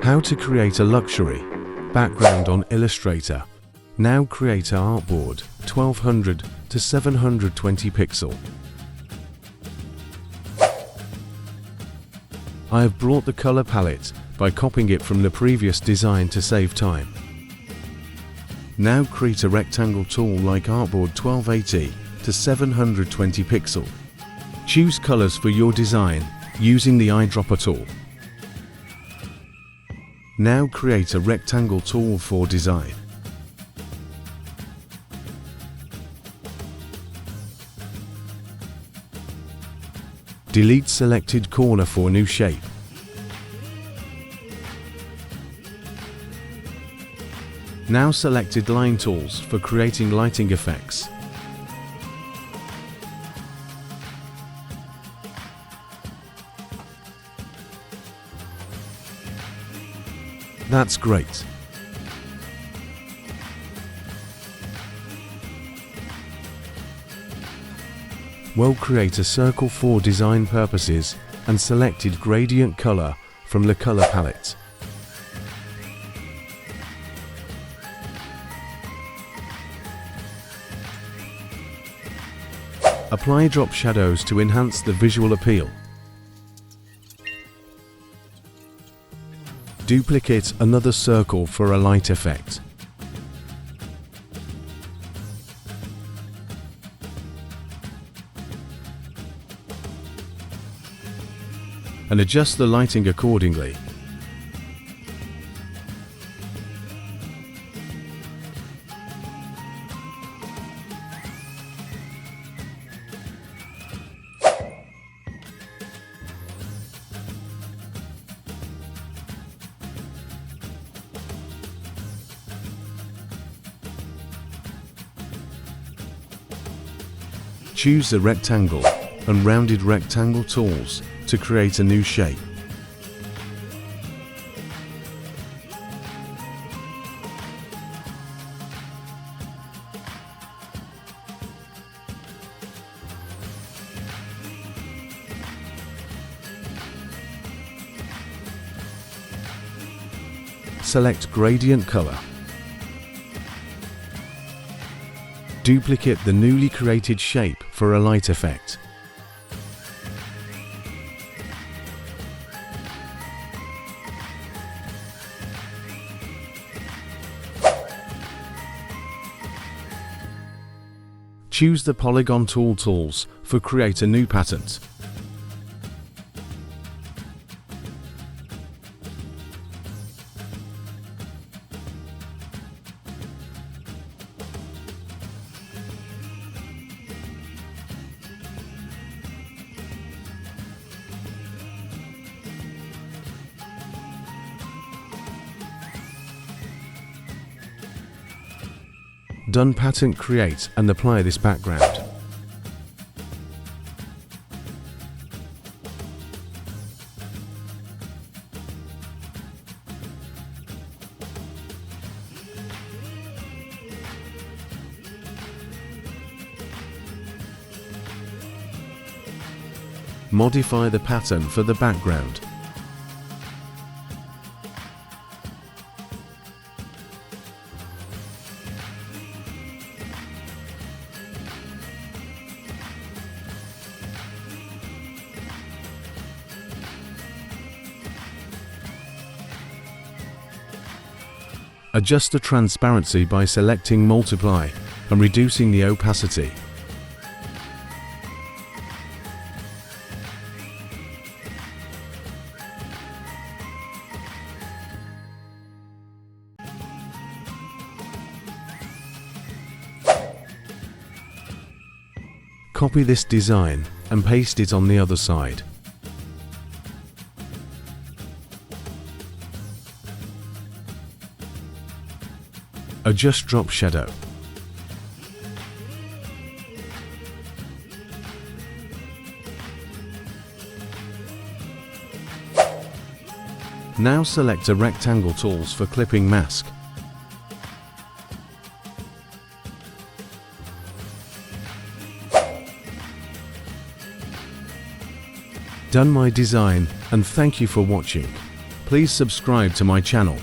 How to create a luxury background on Illustrator. Now create an artboard 1200 to 720 pixel. I have brought the color palette by copying it from the previous design to save time. Now create a rectangle tool like Artboard 1280 to 720 pixel. Choose colors for your design using the eyedropper tool. Now create a rectangle tool for design. Delete selected corner for new shape. Now selected line tools for creating lighting effects. That's great. We'll create a circle for design purposes and selected gradient color from the color palette. Apply drop shadows to enhance the visual appeal. Duplicate another circle for a light effect. And adjust the lighting accordingly. Choose the rectangle and rounded rectangle tools to create a new shape. Select gradient color. Duplicate the newly created shape for a light effect. Choose the polygon tools for create a new pattern. Done pattern create and apply this background. Modify the pattern for the background. Adjust the transparency by selecting Multiply and reducing the opacity. Copy this design and paste it on the other side. Adjust drop shadow. Now select a rectangle tools for clipping mask. Done my design, and thank you for watching. Please subscribe to my channel.